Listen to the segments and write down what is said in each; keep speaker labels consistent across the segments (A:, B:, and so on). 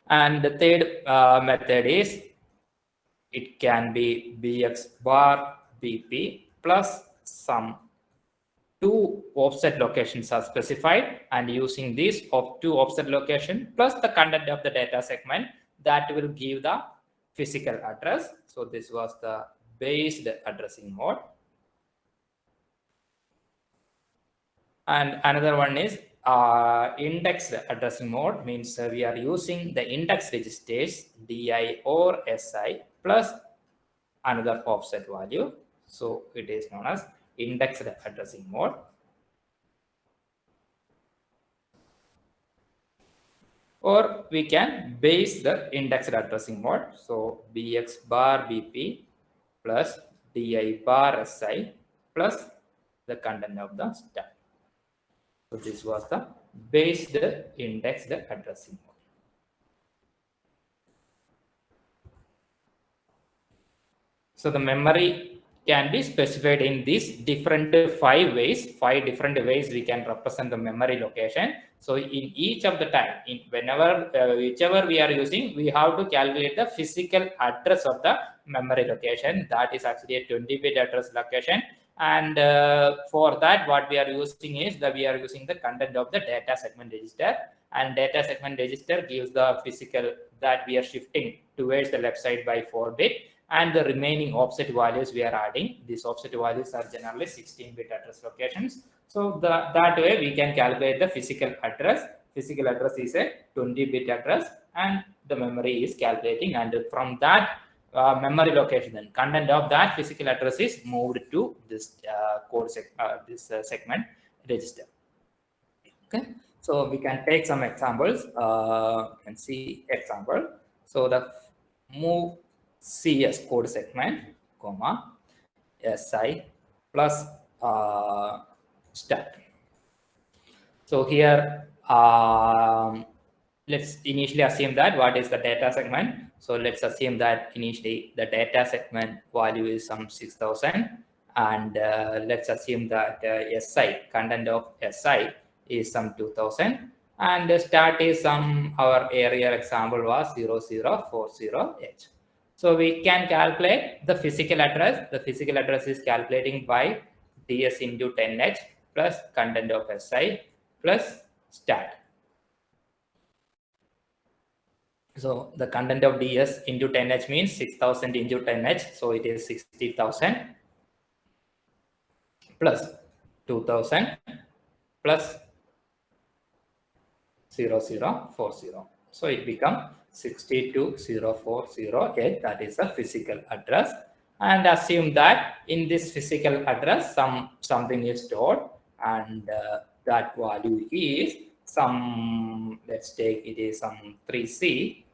A: And the third method is it can be bx bar bp plus some two offset locations are specified, and using these two offset location plus the content of the data segment, that will give the physical address. So this was the based addressing mode. And another one is indexed addressing mode, means we are using the index registers di or si plus another offset value. So it is known as indexed addressing mode. Or we can base the indexed addressing mode. So bx bar bp plus di bar si plus the content of the stack. So this was the based indexed addressing mode. So the memory can be specified in these different five different ways we can represent the memory location. So in each of the time, in whenever whichever we are using, we have to calculate the physical address of the memory location. That is actually a 20-bit address location. And for that, what we are using is that we are using the content of the data segment register, and data segment register gives the physical that we are shifting towards the left side by 4-bit, and the remaining offset values we are adding. These offset values are generally 16-bit address locations. So that way we can calculate the physical address. Physical address is a 20-bit address, and the memory is calculating, and from that memory location, then content of that physical address is moved to this segment register. Okay, so we can take some examples and see example. So the move CS code segment, comma, SI plus stat. So here, let's initially assume that what is the data segment. So let's assume that initially the data segment value is some 6000, and let's assume that SI, content of SI is some 2000, and the stat is some, our earlier example was 0040H. So we can calculate the physical address. The physical address is calculating by ds into 10H plus content of SI plus stat. So the content of ds into 10H means 6000 into 10H. So it is 60,000 plus 2000 plus 0040. So it becomes 62040H. That is the physical address. And assume that in this physical address, something is stored, and that value is some, let's take it is some 3C.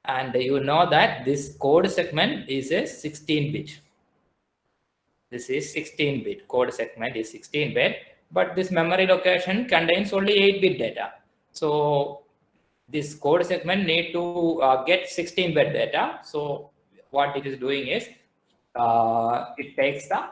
A: And you know that this code segment is a 16-bit. This is 16-bit. Code segment is 16-bit, but this memory location contains only 8-bit data. So this code segment need to get 16-bit data. So what it is doing is it takes the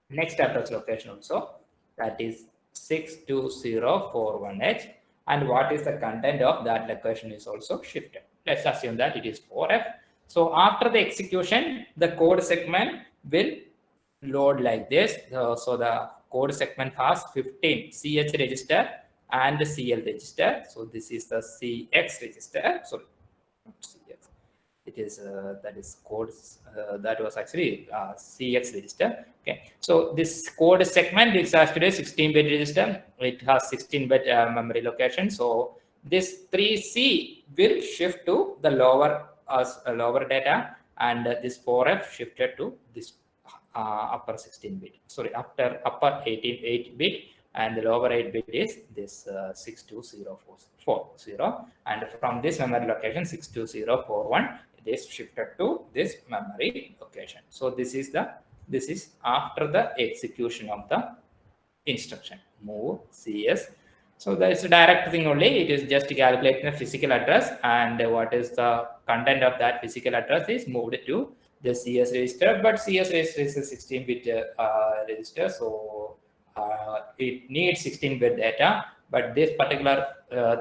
A: next address location also, that is 62041H, and what is the content of that location is also shifted. Let's assume that it is 4F. So after the execution, the code segment will load like this. So the code segment has 15 CH register and the CL register. So this is the CX register. Sorry, not CX. It is that is code that was actually CX register. Okay, so this code segment is actually 16-bit register. It has 16-bit memory location. So this 3C will shift to the lower data, and this 4F shifted to this upper 16-bit. Sorry, upper 8-bit, and the lower 8-bit is this 62040. And from this memory location 62041, it is shifted to this memory location. So this is after the execution of the instruction move CS. So that is a direct thing only. It is just calculating the physical address, and what is the content of that physical address is moved to the CS register. But CS register is a 16-bit register, so it needs 16-bit data. But this particular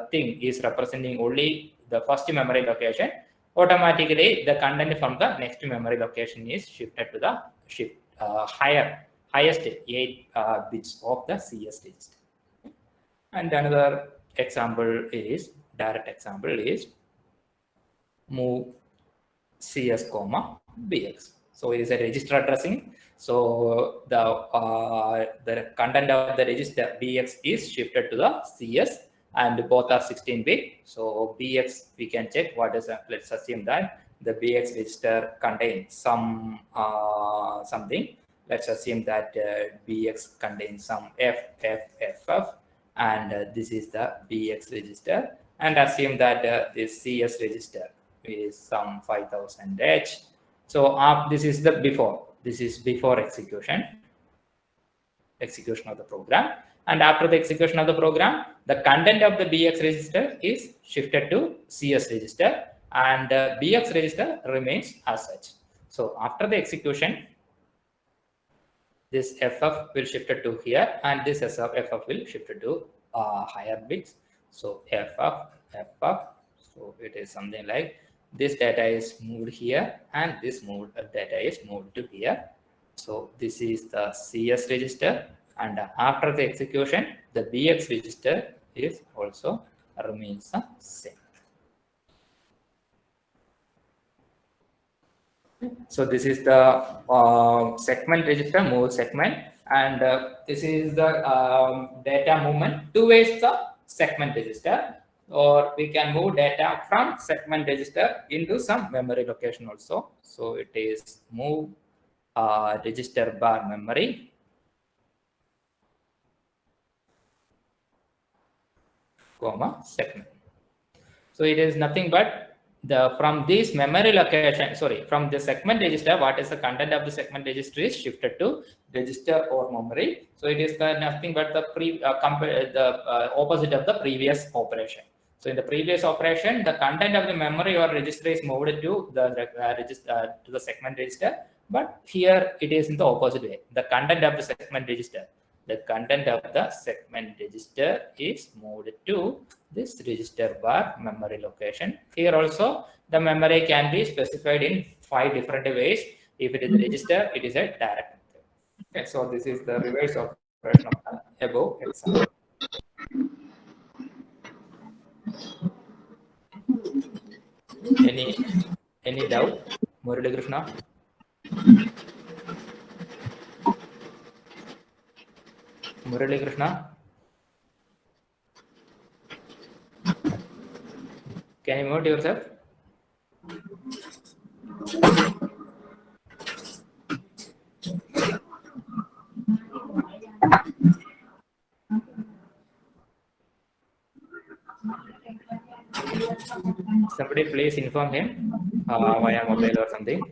A: thing is representing only the first memory location, automatically the content from the next memory location is shifted to the highest 8 bits of the CS register. And another example is, direct example is move CS comma BX. So it is a register addressing. So the content of the register BX is shifted to the CS, and both are 16-bit. So BX, we can check what is. Let's assume that the BX register contains some something. Let's assume that BX contains some FFFF, and this is the BX register. And assume that this CS register is some 5000 H. So this is the before. This is before execution of the program. And after the execution of the program, the content of the BX register is shifted to CS register, and BX register remains as such. So after the execution, this FF will shifted to here, and this FF will shifted to higher bits. So FF. So it is something like this data is moved here, and this data is moved to here. So this is the CS register, and after the execution, the BX register is also remains the same. So this is the segment register, move segment, and this is the data movement towards the segment register, or we can move data from segment register into some memory location also. So it is move register bar memory comma segment. So it is nothing but from this memory location, from the segment register, what is the content of the segment register is shifted to register or memory. So it is nothing but the opposite of the previous operation. So in the previous operation, the content of the memory or register is moved to the segment register, but here it is in the opposite way. The content of the segment register is moved to this register bar memory location. Here also the memory can be specified in 5 different ways. If it is a register, it is a direct method. Okay, so this is the reverse operation of the above example. Any doubt, Murali Krishna? Murali Krishna? Can you mute yourself? Somebody please inform him via mobile or something.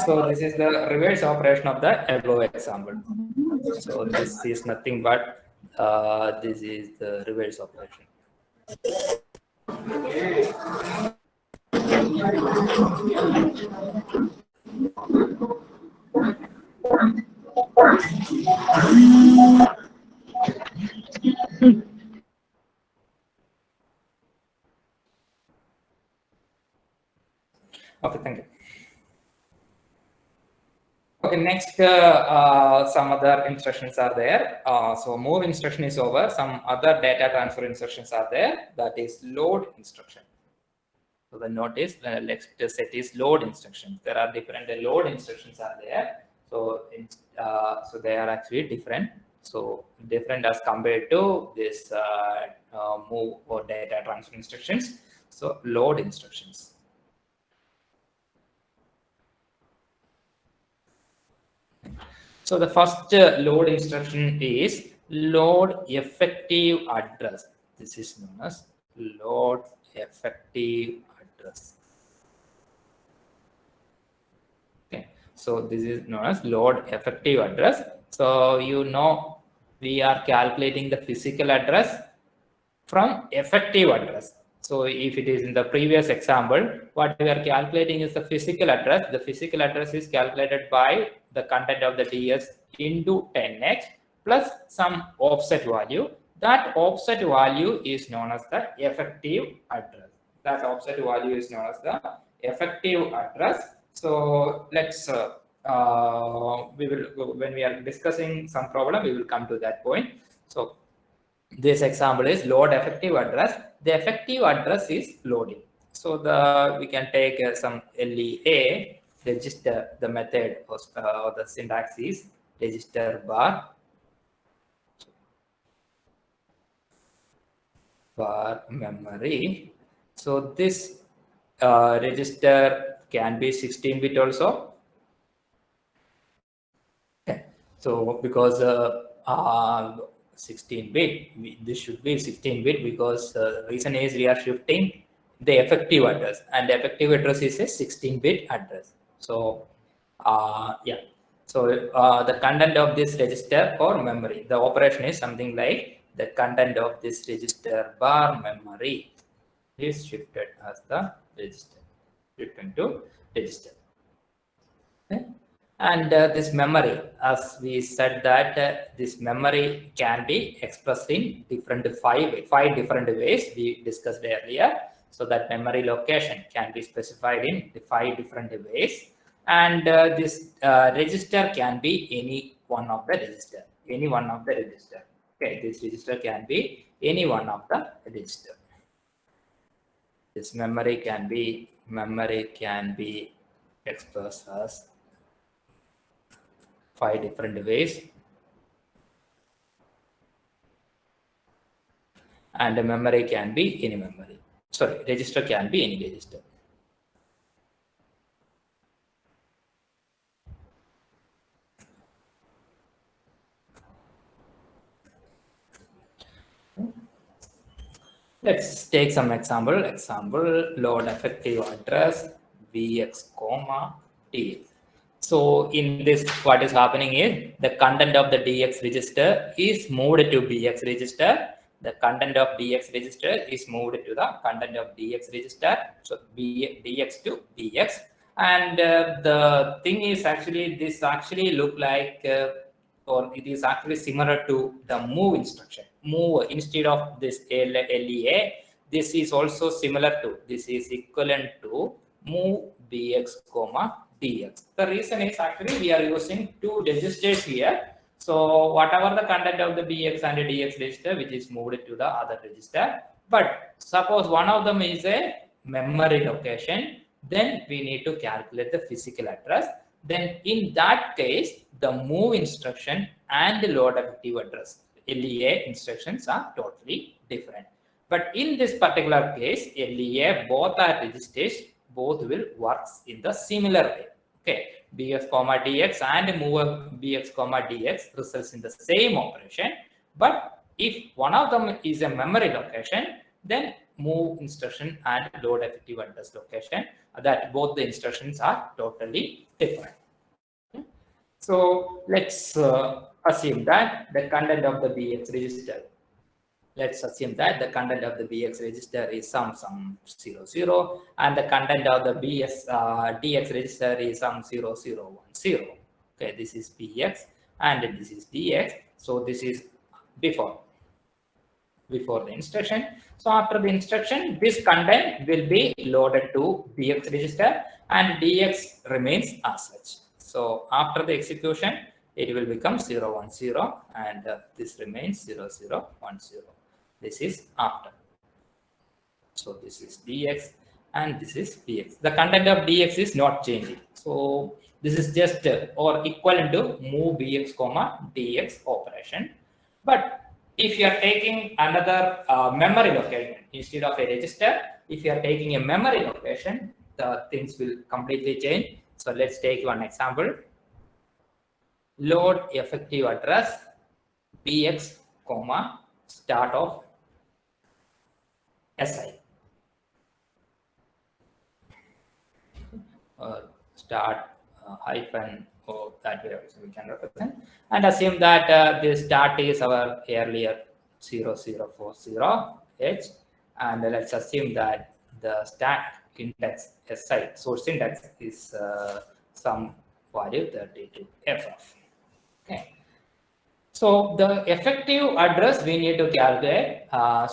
A: So this is the reverse operation of the above example. So this is nothing but this is the reverse operation. Okay, thank you. Okay, next some other instructions are there. So move instruction is over. Some other data transfer instructions are there. That is load instruction. So the notice next set is load instructions. There are different load instructions are there. So so they are actually different. So different as compared to this move or data transfer instructions. So load instructions. So the first load instruction is load effective address. This is known as load effective address. Okay, so this is known as load effective address. So you know we are calculating the physical address from effective address. So if it is in the previous example, what we are calculating is the physical address. The physical address is calculated by the content of the DS into 10x plus some offset value. That offset value is known as the effective address. That offset value is known as the effective address. So let's we will, when we are discussing some problem, we will come to that point. So this example is load effective address. The effective address is loading. So we can take some LEA register. The method or the syntax is register bar memory. So this register can be 16-bit also. Okay. So because 16-bit, this should be 16-bit because the reason is we are shifting the effective address, and the effective address is a 16-bit address. So yeah. So the content of this register or memory, the operation is something like the content of this register bar memory is shifted as the register, shifted to register. Okay. And this memory, as we said that this memory can be expressed in five different ways we discussed earlier. So that memory location can be specified in the 5 different ways. And this register can be any one of the register, any one of the register. Okay, this register can be any one of the register. This memory can be expressed as 5 different ways, and a memory can be any memory. Sorry, register can be any register. Let's take some example. Load effective address vx comma dx. So in this, what is happening is the content of the dx register is moved to bx register. The content of dx register is moved to the content of dx register. So dx to bx. And the thing is actually, this actually look like or it is actually similar to the move instruction. Move instead of this LEA, this is also similar to, this is equivalent to move bx comma dx. The reason is actually we are using 2 registers here. So whatever the content of the bx and the dx register, which is moved to the other register. But suppose one of them is a memory location, then we need to calculate the physical address. Then in that case, the move instruction and the load effective address LEA instructions are totally different. But in this particular case, LEA, both are registers, both will work in the similar way. Okay, bx comma dx and move bx comma dx results in the same operation. But if one of them is a memory location, then move instruction and load effective address location, that both the instructions are totally different. So let's assume that the content of the bx register, let's assume that the content of the bx register is some 00, and the content of the dx register is some 0010. Okay, this is bx and this is dx. So this is before the instruction. So after the instruction, this content will be loaded to bx register and dx remains as such. So after the execution, it will become 010 and this remains 0010. This is after. So this is dx and this is dx. The content of dx is not changing. So this is just or equivalent to move bx comma dx operation. But if you are taking another memory location instead of a register, if you are taking a memory location, the things will completely change. So let's take one example. Load effective address bx comma start of si. Start hyphen or that way also we can represent, and assume that the start is our earlier 0040h and let's assume that the stack index SI source index is some value 32FF. Okay. So the effective address we need to calculate.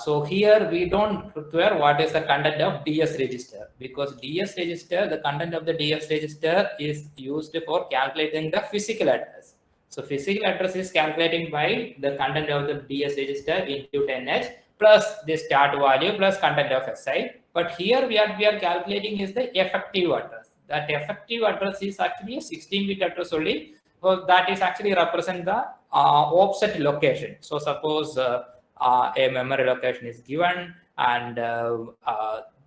A: So here we don't require what is the content of DS register, because DS register, the content of the DS register is used for calculating the physical address. So physical address is calculating by the content of the DS register into 10H plus the start value plus content of SI. But here we are calculating is the effective address. That effective address is actually a 16-bit address only. So that is actually represent the offset location. So suppose a memory location is given, and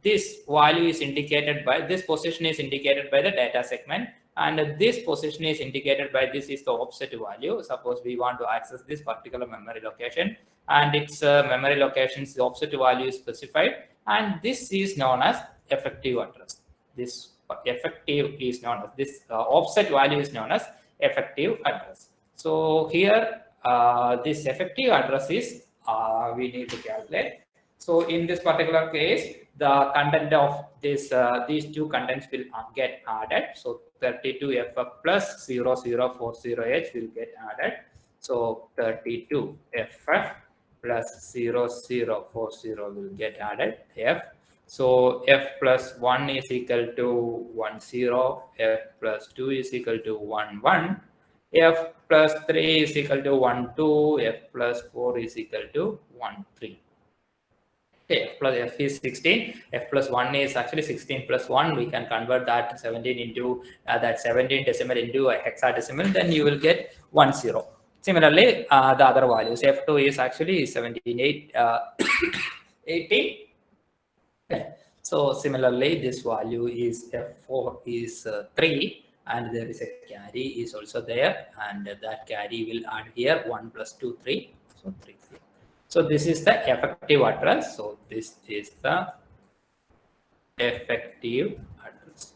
A: this value is indicated by this position is indicated by the data segment, and this position is indicated by this is the offset value. Suppose we want to access this particular memory location, and its memory location's offset value is specified, and this is known as effective address. This effective is known as this offset value is known as effective address. So here this effective address is we need to calculate. So in this particular case, the content of this these two contents will get added. So 32FF plus 0040H will get added. So 32FF plus 0040 will get added F. So F plus 1 is equal to 10, F plus 2 is equal to 11, F plus 3 is equal to 12, F plus 4 is equal to 13. Okay, F plus F is 16, F plus 1 is actually 16 plus 1. We can convert that 17 into that 17 decimal into a hexadecimal, then you will get 10. Similarly, the other values, F2 is actually 17, 18. Okay. So similarly, this value is F4 is 3, and there is a carry is also there, and that carry will add here 1 plus 2, 3. So 3, 3. So this is the effective address. So this is the effective address.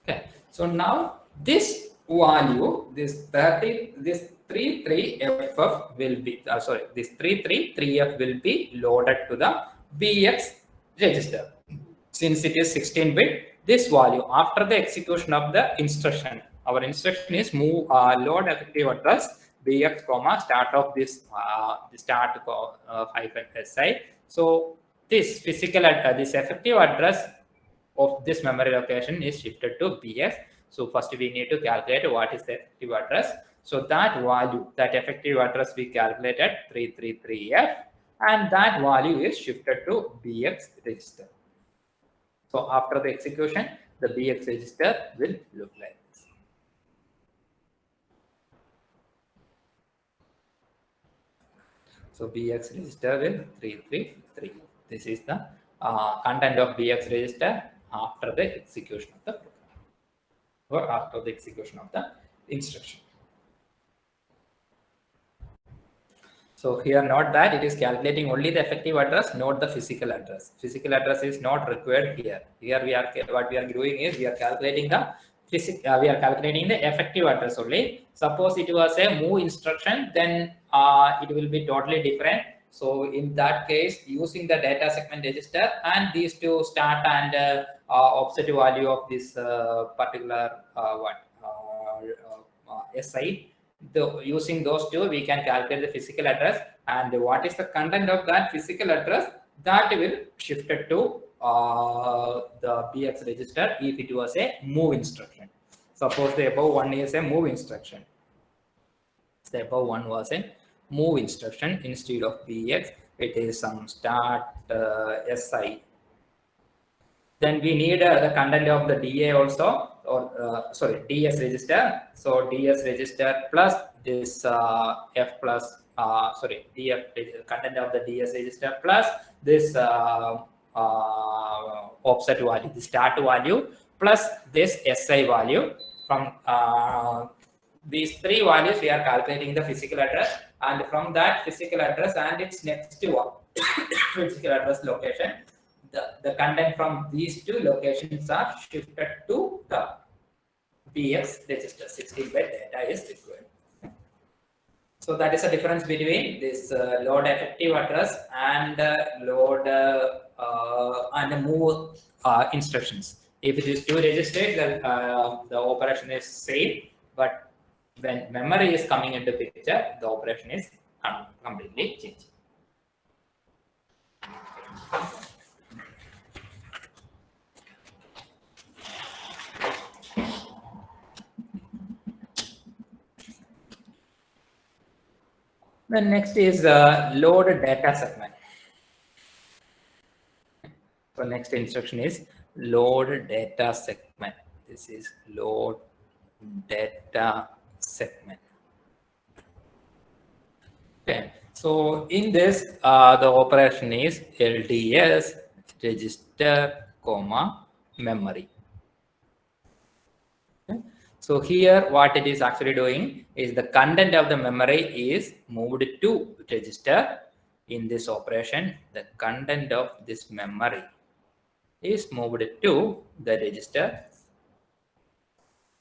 A: Okay. So now this value, this 33FF will be this 333F will be loaded to the BX register. Since it is 16-bit, this value after the execution of the instruction, our instruction is move load effective address BX comma start of this start hyphen SI. So this physical this effective address of this memory location is shifted to BX. So first we need to calculate what is the effective address. So that value, that effective address we calculated 333F, and that value is shifted to BX register. So after the execution, the BX register will look like this. So BX register will 333. This is the content of BX register after the execution of the program, or after the execution of the instruction. So here, note that it is calculating only the effective address, not the physical address. Physical address is not required here. Here we are what we are doing is we are calculating the we are calculating the effective address only. Suppose it was a move instruction, then it will be totally different. So in that case, using the data segment register and these two start and offset value of this particular SI. Using those two, we can calculate the physical address, and what is the content of that physical address, that will shift it to the BX register if it was a move instruction. Suppose the above one is a move instruction. The above one was a move instruction. Instead of BX, it is some start SI. Then we need the content of the DA also, or DS register. So DS register plus this F plus DF content of the DS register plus this offset value, the start value plus this SI value. From these three values, we are calculating the physical address, and from that physical address and its next to physical address location, the content from these two locations are shifted to the BX register. 16-bit data is required. So that is the difference between this load effective address and load and move instructions. If it is two registers, then the operation is same, but when memory is coming into picture, the operation is completely changed. Then next is load data segment. So next instruction is load data segment. This is load data segment. Okay. So in this, the operation is LDS register, comma, memory. Okay. So here, what it is actually doing is the content of the memory is moved to register. In this operation, the content of this memory is moved to the register.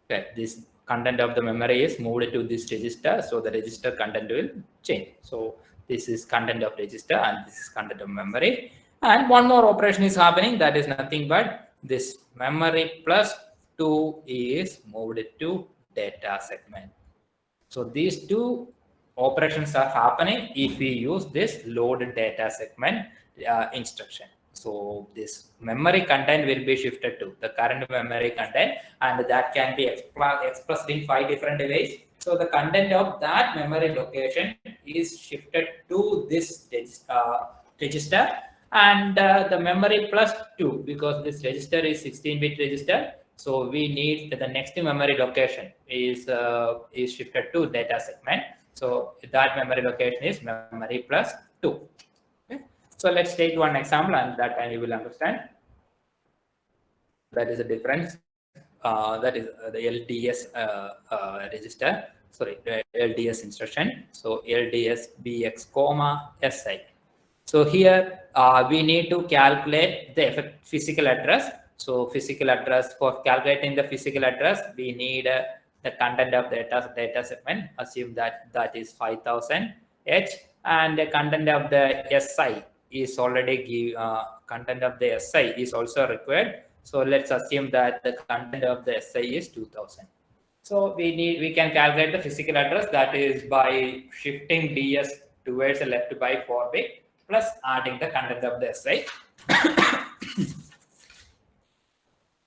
A: Okay, this content of the memory is moved to this register, so the register content will change. So this is content of register and this is content of memory. And one more operation is happening, that is nothing but this memory plus 2 is moved to data segment. So these two operations are happening if we use this load data segment instruction. So this memory content will be shifted to the current memory content, and that can be expressed in 5 different ways. So the content of that memory location is shifted to this register, and the memory plus 2, because this register is 16-bit register. So we need the next memory location is shifted to data segment. So that memory location is memory plus 2. Okay. So let's take one example, and that time you will understand. That is a difference. That is the LDS register. Sorry, the LDS instruction. So LDS BX comma SI. So here we need to calculate the physical address. So physical address, for calculating the physical address, we need the content of the data segment. Assume that that is 5000 H, and the content of the SI is already content of the SI is also required. So let's assume that the content of the SI is 2000. So we can calculate the physical address, that is by shifting DS towards the left by 4 bit plus adding the content of the SI.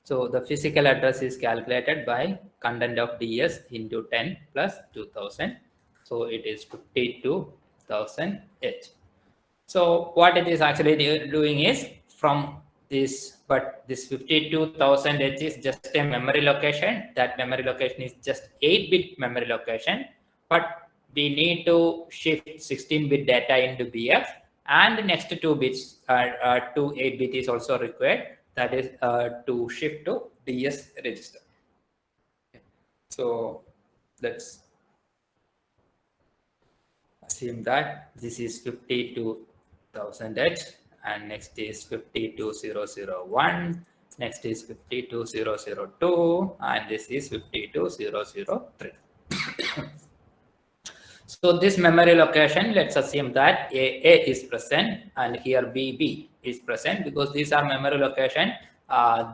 A: So the physical address is calculated by content of DS into 10 plus 2000. So it is 52,000 H. So what it is actually doing is from this, but this 52,000 H is just a memory location. That memory location is just 8-bit memory location, but we need to shift 16-bit data into BX, and the next 2 bits, 8-bit is also required. That is to shift to DS register. Okay. So let's assume that this is 52,000 H, and next is 52,001, next is 52,002, and this is 52,003. So this memory location, let's assume that A is present and here BB is present, because these are memory location,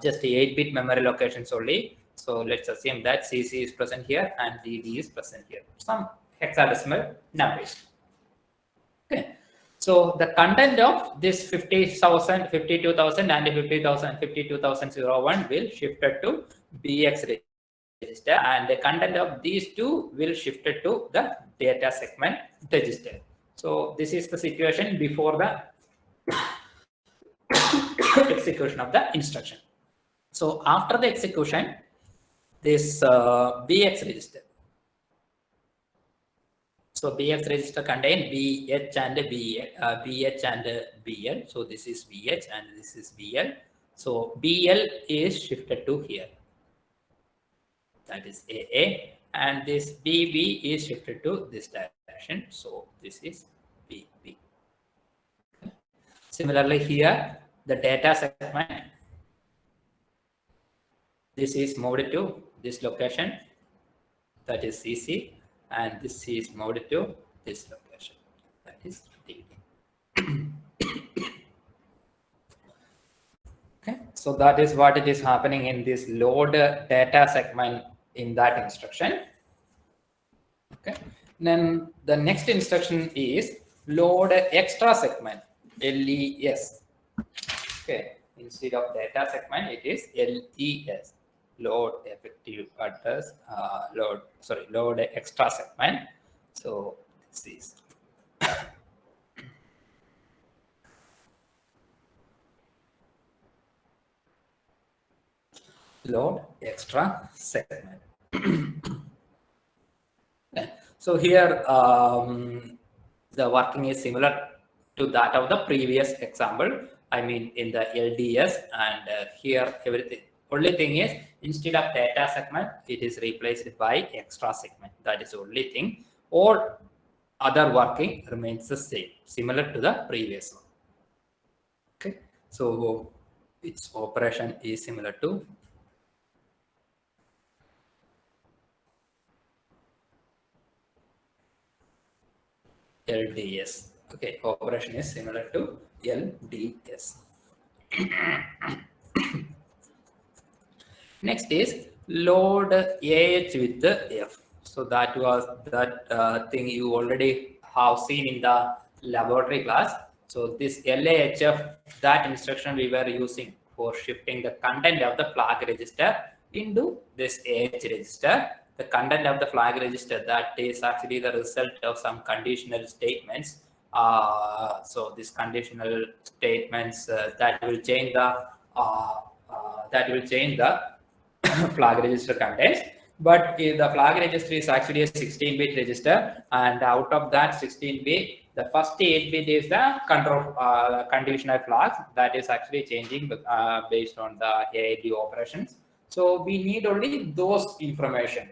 A: just 8-bit memory locations only. So let's assume that CC is present here and DD is present here. Some hexadecimal numbers. Okay. So the content of this 50,000, 52,000 and 50,000, 52,001 will shifted to BX register, and the content of these two will shifted to the data segment register. So this is the situation before the execution of the instruction. So after the execution, this BX register. So BX register contain BH and BH and BL. So this is BH and this is BL. So BL is shifted to here. That is AA, and this BB is shifted to this direction. So this is BB. Similarly here, the data segment, this is moved to this location, that is CC, and this is moved to this location, that is DD. Okay, so that is what it is happening in this load data segment in that instruction. Okay, then the next instruction is load extra segment, LES. Okay, instead of data segment, it is LES, load effective address, load extra segment. So this is load extra segment. Okay. So here the working is similar to that of the previous example. I mean in the LDS, and here everything. Only thing is instead of data segment, it is replaced by extra segment. That is the only thing. All other working remains the same, similar to the previous one. Okay. So its operation is similar to LDS. Okay, operation is similar to LDS. Next is load AH with the F. So that was that thing you already have seen in the laboratory class. So this LAHF, that instruction we were using for shifting the content of the flag register into this AH register. The content of the flag register, that is actually the result of some conditional statements. So these conditional statements that will change the flag register contents. But the flag register is actually a 16-bit register, and out of that 16-bit, the first 8-bit is the control conditional flags that is actually changing based on the AID operations. So we need only those information.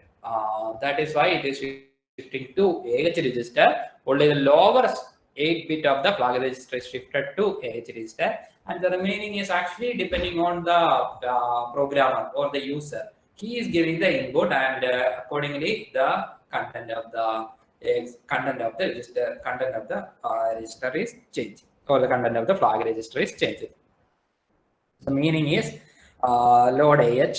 A: That is why it is shifting to AH register. Only the lower 8-bit of the flag register is shifted to AH register, and the remaining is actually depending on the programmer or the user. He is giving the input, and accordingly the content of the register is changing, or the content of the flag register is changing. The meaning is load AH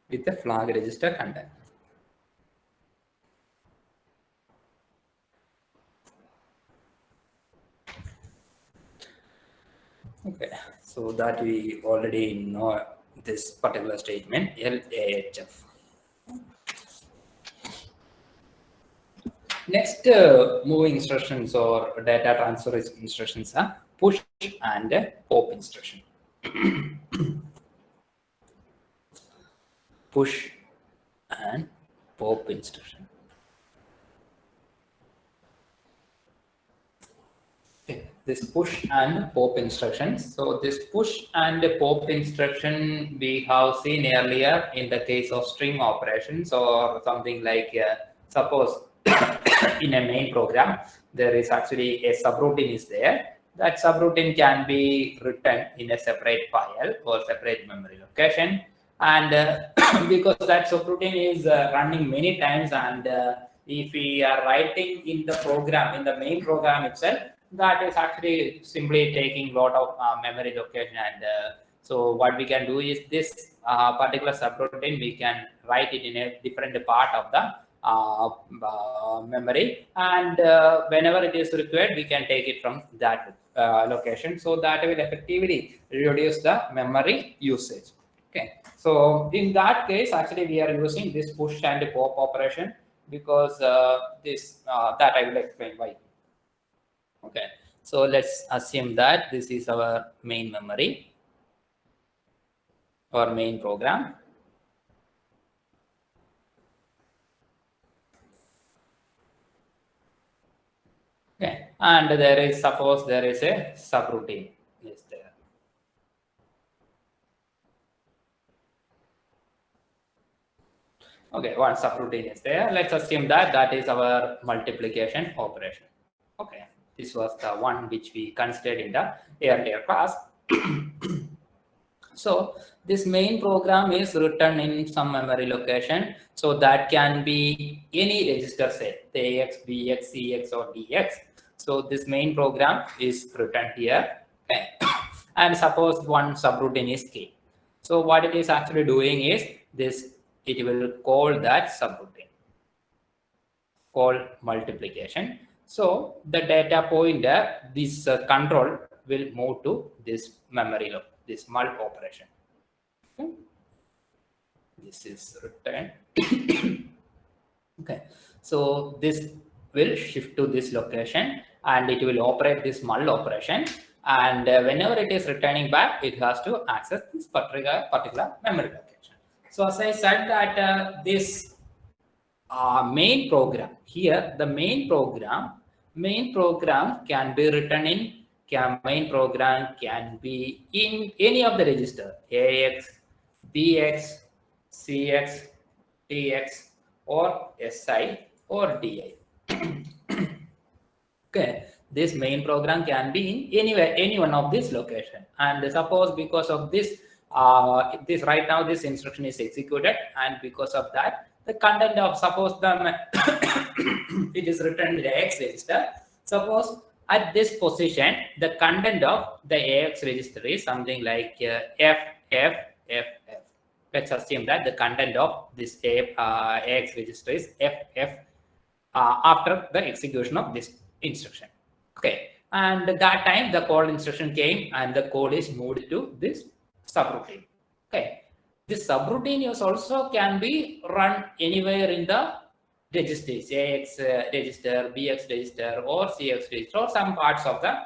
A: with the flag register content. Okay, so that we already know this particular statement, LAHF. Next moving instructions or data transfer instructions are push and pop instruction. Push and pop instruction. Okay, this push and pop instructions. So this push and pop instruction we have seen earlier in the case of string operations, or something like suppose in a main program there is actually a subroutine is there. That subroutine can be written in a separate file or separate memory location, and because that subroutine is running many times, and if we are writing in the program, in the main program itself, that is actually simply taking a lot of memory location. And so what we can do is this particular subroutine, we can write it in a different part of the memory, and whenever it is required, we can take it from that location. So that will effectively reduce the memory usage. Okay, so in that case, actually we are using this push and pop operation, because that I will explain why. Okay, so let's assume that this is our main memory or main program. Okay, and there is, suppose there is a subroutine is there. Okay, one subroutine is there. Let's assume that that is our multiplication operation. Okay, this was the one which we considered in the earlier class. So this main program is written in some memory location. So that can be any register set, AX, BX, CX, or DX. So this main program is written here. Okay. And suppose one subroutine is K. So what it is actually doing is this, it will call that subroutine, call multiplication. So the data pointer, this control will move to this memory, this mul operation. Okay. This is written. Okay, so this will shift to this location and it will operate this mul operation, and whenever it is returning back, it has to access this particular memory location. So as I said that this main program here, the main program can be written in, main program can be in any of the register, AX, BX, CX, TX, or SI, or DI. Okay, this main program can be in anywhere, any one of this location. And suppose because of this, this right now this instruction is executed, and because of that, the content of, suppose the it is written in the AX register. Suppose at this position, the content of the AX register is something like F, F, F, F. Let's assume that the content of this AX register is F, F, after the execution of this instruction. Okay, and that time the call instruction came and the code is moved to this subroutine. Okay, this subroutine is also can be run anywhere in the registers, AX register, BX register, or CX register, or some parts of the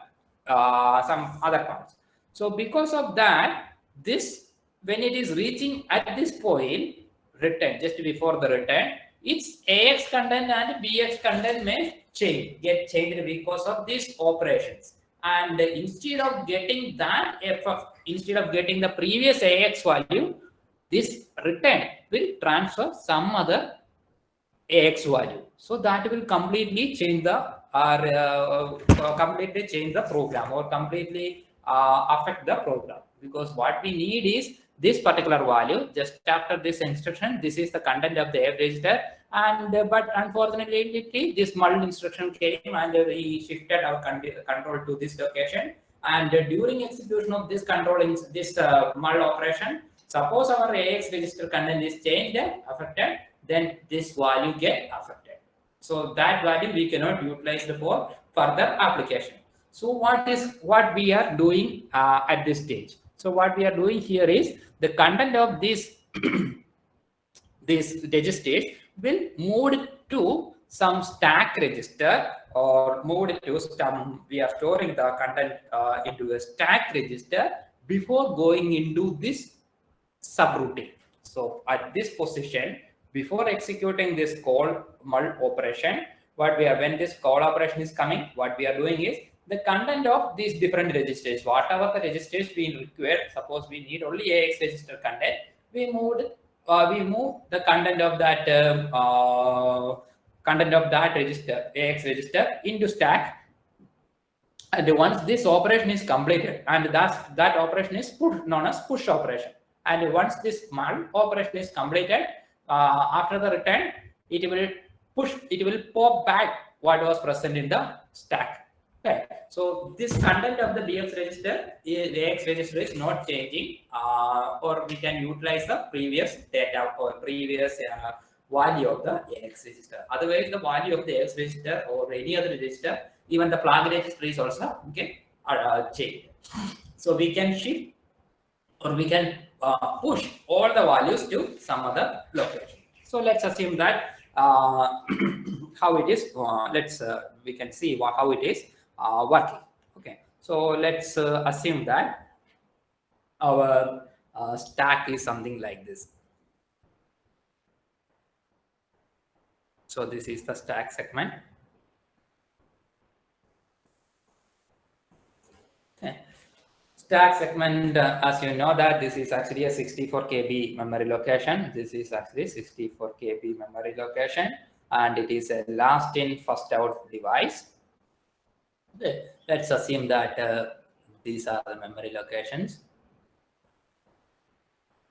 A: some other parts. So because of that, this, when it is reaching at this point, return just before the return, its AX content and BX content may get changed because of these operations. And instead of getting that instead of getting the previous AX value, this return will transfer some other AX value. So that will completely change the completely change the program, or completely affect the program, because what we need is this particular value. Just after this instruction, this is the content of the F register, and but unfortunately this mul instruction came and we shifted our control to this location, and during execution of this control in this mul operation, suppose our AX register content is changed and affected, then this value get affected. So that value we cannot utilize for further application. So what we are doing at this stage? So what we are doing here is the content of this this registers will move to some stack register, or move to some, we are storing the content into a stack register before going into this subroutine. So at this position, before executing this call mul operation, what we are, when this call operation is coming, what we are doing is the content of these different registers, whatever the registers we require. Suppose we need only AX register content, we move the content of that register, AX register, into stack. And once this operation is completed, and that operation is known as push operation. And once this mul operation is completed, after the return, it will pop back what was present in the stack. Okay, so this content of the BX register, the AX register is not changing, or we can utilize the previous data or previous value of the AX register. Otherwise, the value of the AX register or any other register, even the flag register, is also changed. So we can shift, or we can push all the values to some other location. So let's assume that how it is. We can see how it is working. Okay, so let's assume that our stack is something like this. So this is the stack segment. Okay. Stack segment, as you know that this is actually a 64 KB memory location. This is actually 64 KB memory location, and it is a last in first out device. Okay. Let's assume that these are the memory locations.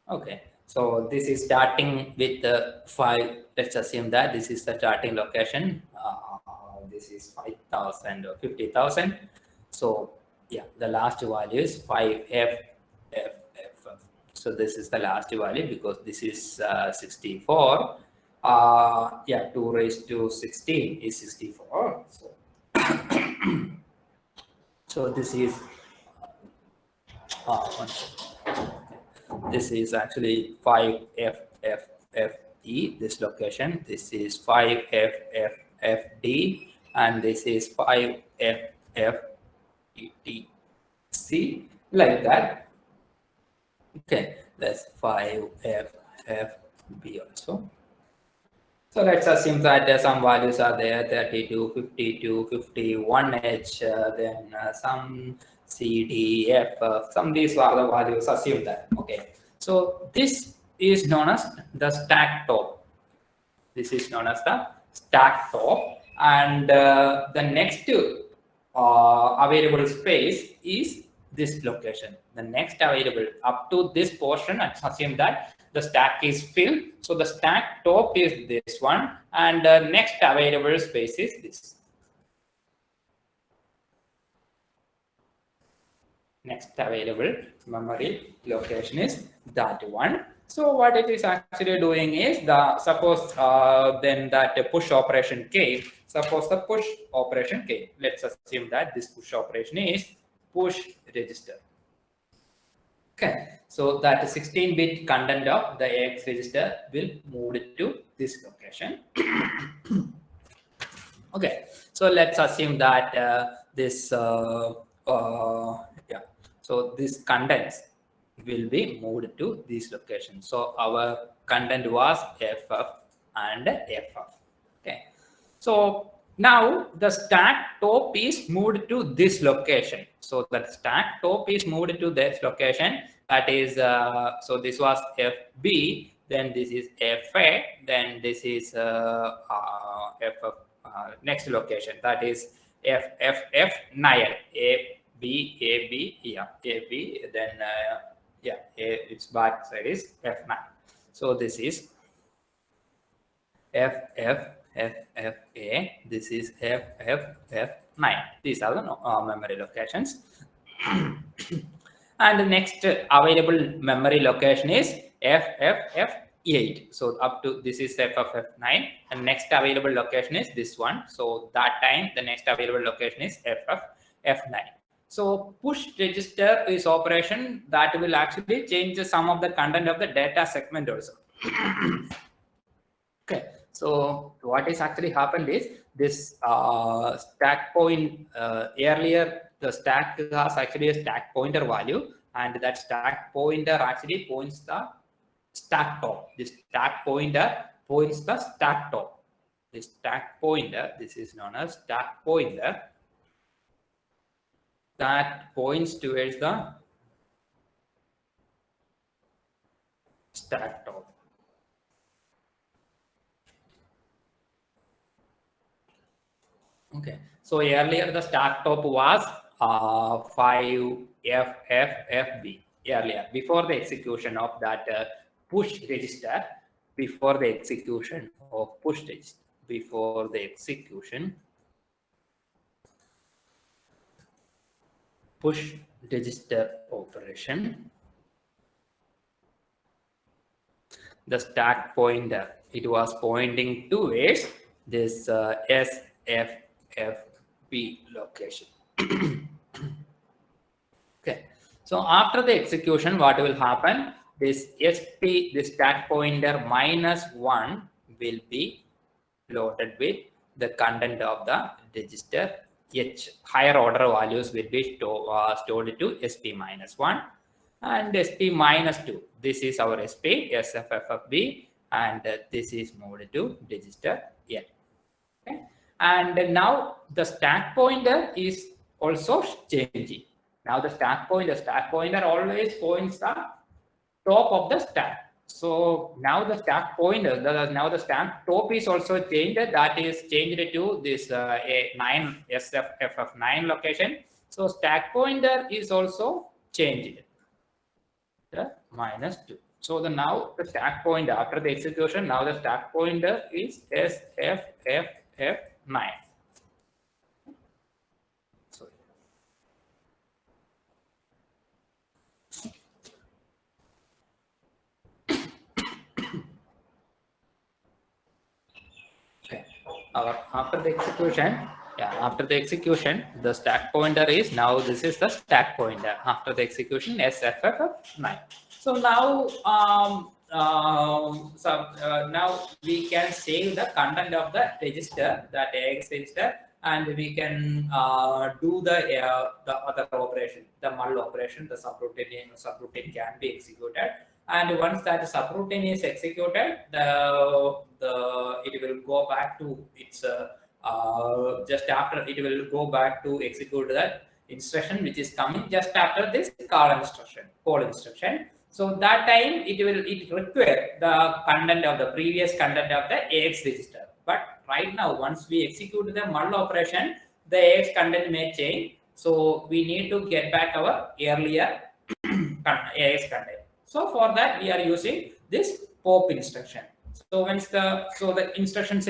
A: Okay, so this is starting with the 5. Let's assume that this is the starting location. This is 5,000 or 50,000. So yeah, the last value is 5F. So this is the last value because this is 64. Yeah, 2 raised to 16 is 64. So, so this is one second. This is actually 5FFFE, this location. This is 5FFFD, and this is 5FFETC, like that. Okay, that's 5FFB also. So let's assume that some values are there, 32, 52, 51H, then some C, D, F, some these are the values, assume that. Okay. So this is known as the stack top. This is known as the stack top. And the next available space is this location. The next available up to this portion, let's assume that the stack is filled. So the stack top is this one, and the next available space is this. Next available memory location is that one. So what it is actually doing is the suppose then that push operation K. Suppose the push operation K. Let's assume that this push operation is push register. Okay, so that 16-bit content of the AX register will move it to this location. Okay, so let's assume that this yeah, so this contents will be moved to this location. So our content was FF and FF. Okay, so now the stack top is moved to this location. So that stack top is moved to this location. That is, so this was FB, then this is FA, then this is FF, next location. That is FFF9, AB, yeah, AB, then yeah, its back side is F9. So this is FFFFA, this is FFF9. These are the memory locations. And the next available memory location is FFF8. So up to this is FFF9, and next available location is this one. So that time the next available location is FFF9. So push register is operation that will actually change some of the content of the data segment also. Okay, so what is actually happened is this stack point earlier the stack has actually a stack pointer value, and that stack pointer actually points the stack top. This stack pointer points the stack top. This stack pointer, this is known as stack pointer, that points towards the stack top. Okay, so earlier the stack top was 5FFFB earlier, before the execution of that push register, before the execution of push register, before the execution push register operation, the stack pointer, it was pointing towards this SFFB location. Okay, so after the execution, what will happen? This SP, this stack pointer -1 will be loaded with the content of the register H. Higher order values will be stored to SP -1 and SP -2. This is our SP, SFFB, and this is moved to register L. Okay, and now the stack pointer is also changing. Now the stack pointer always points the top of the stack. So now the stack pointer, now the stack top is also changed. That is changed to this A9 SFFF9 location. So stack pointer is also changed. The -2. So now the stack pointer after the execution, now the stack pointer is SFFF9. So okay. After the execution, after the execution, the stack pointer is now this is the stack pointer after the execution SFFF9. So now, now we can save the content of the register, that AX register, and we can do the other operation, the mul operation, the subroutine can be executed. And once that subroutine is executed, the it will go back to its just after it will go back to execute that instruction which is coming just after this call instruction. So that time it require the content of the previous content of the AX register. But right now, once we execute the mul operation, the AX content may change. So we need to get back our earlier AX content. So for that, we are using this pop instruction. So once the instruction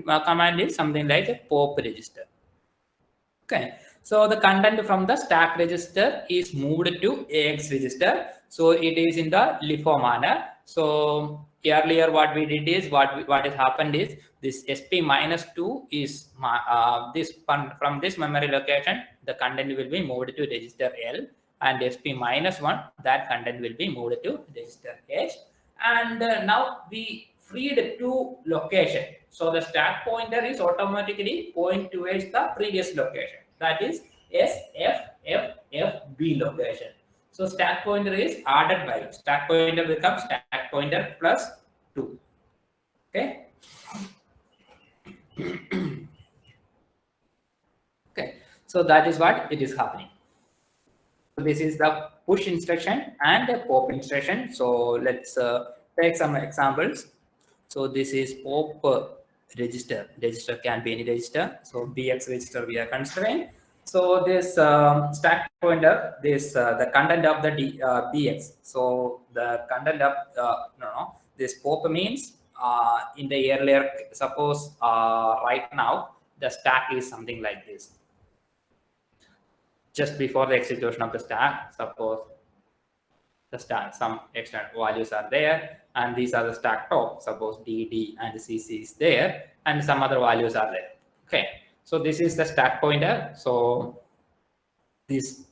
A: command is something like a pop register. Okay, so the content from the stack register is moved to AX register. So it is in the LIFO manner. So earlier what we did is what has happened is this SP minus 2 is from this memory location, the content will be moved to register L, and SP minus 1, that content will be moved to register H. And now we freed two location. So the stack pointer is automatically point towards the previous location. That is SFFFB location. So stack pointer is added value. Stack pointer becomes stack pointer plus 2. Okay. Okay. So that is what it is happening. So this is the push instruction and the pop instruction. So let's take some examples. So this is pop register. Register can be any register. So BX register we are considering. So this stack pointer, this the content of the BX. So the content of this pop means in the earlier, suppose right now the stack is something like this. Just before the execution of the stack, suppose the stack, some extra values are there, and these are the stack top. Suppose DD and CC is there, and some other values are there. Okay, so this is the stack pointer. So this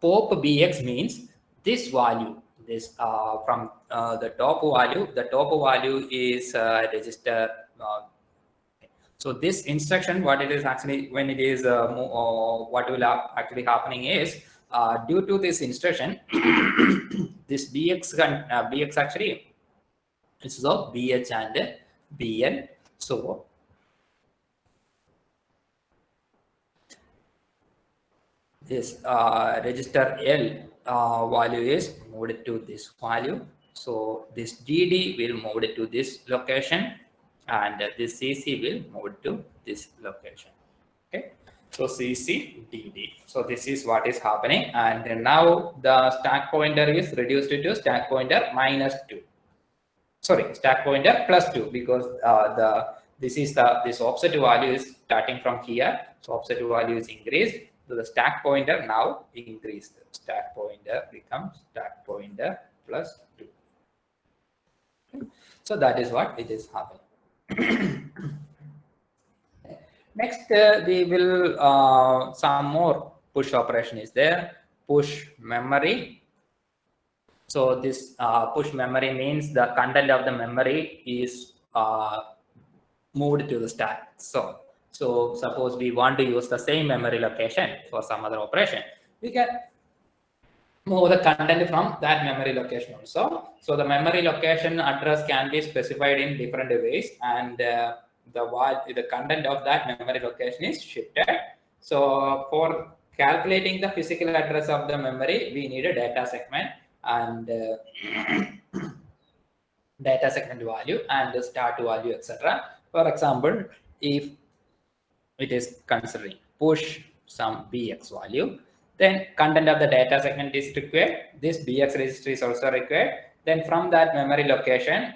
A: pop BX means this value, this from the top value. The top value is register. So this instruction, what it is actually, when it is what will actually happening is due to this instruction, this BX actually is of BH and BN. So this register L value is moved to this value. So this DD will move it to this location, and this CC will move to this location. Okay, so CC DD. So this is what is happening, and now the stack pointer is reduced to stack pointer minus 2. Sorry, stack pointer plus 2, because this offset value is starting from here. So offset value is increased. So the stack pointer now increased. Stack pointer becomes stack pointer plus 2. Okay. So that is what it is happening. Next, we will some more push operation is there. Push memory. So this push memory means the content of the memory is moved to the stack. So suppose we want to use the same memory location for some other operation, we can move the content from that memory location also. So the memory location address can be specified in different ways, and the content of that memory location is shifted. So for calculating the physical address of the memory, we need a data segment and data segment value and the start value, etc. For example, if it is considering push some BX value, then content of the data segment is required. This BX register is also required. Then from that memory location,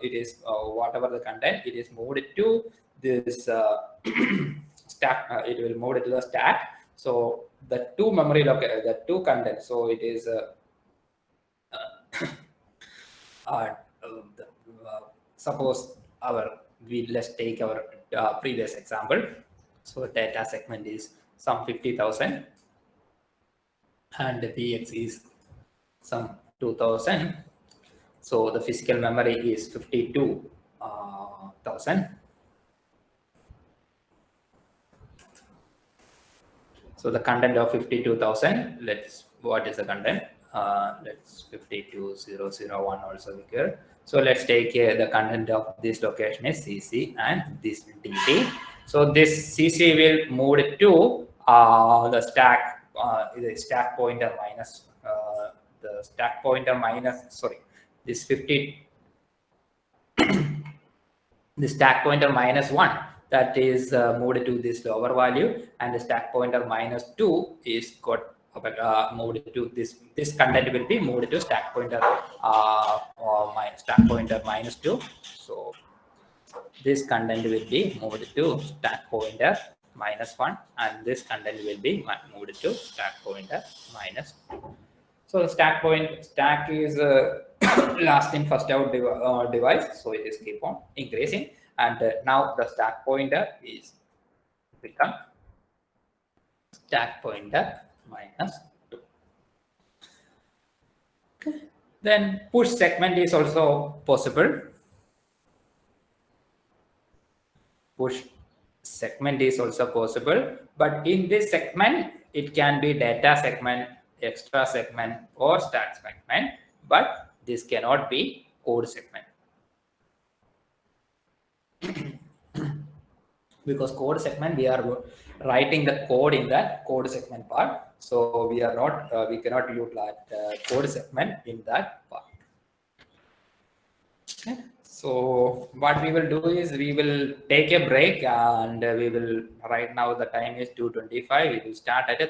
A: it is whatever the content, it is moved to this stack. It will move it to the stack. So the two memory the two content. So it is the, suppose let's take our previous example. So data segment is some 50,000 and the px is some 2,000. So the physical memory is 52,000. So the content of 52,000, what is the content? Let's 52001 also here. So let's take the content of this location is CC and this DT. So this CC will move it to the stack pointer minus the stack pointer minus, sorry, this 50, the stack pointer minus 1, that is moved to this lower value, and the stack pointer minus 2 is got moved to this content will be moved to stack pointer or my stack pointer minus 2. So this content will be moved to stack pointer minus 1, and this content will be moved to stack pointer minus 2. So the stack is last in first out device, so it is keep on increasing, and now the stack pointer is become stack pointer minus 2. Then push segment is also possible. Push segment is also possible, but in this segment it can be data segment, extra segment, or stack segment, but this cannot be code segment. Because code segment, we are writing the code in that code segment part, so we are not we cannot utilize code segment in that part. Okay. So what we will do is we will take a break, and we will, right now the time is 2:25. We will start at a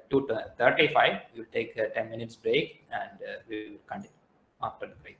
A: 2:35. We will take a 10 minutes break, and we will continue after the break.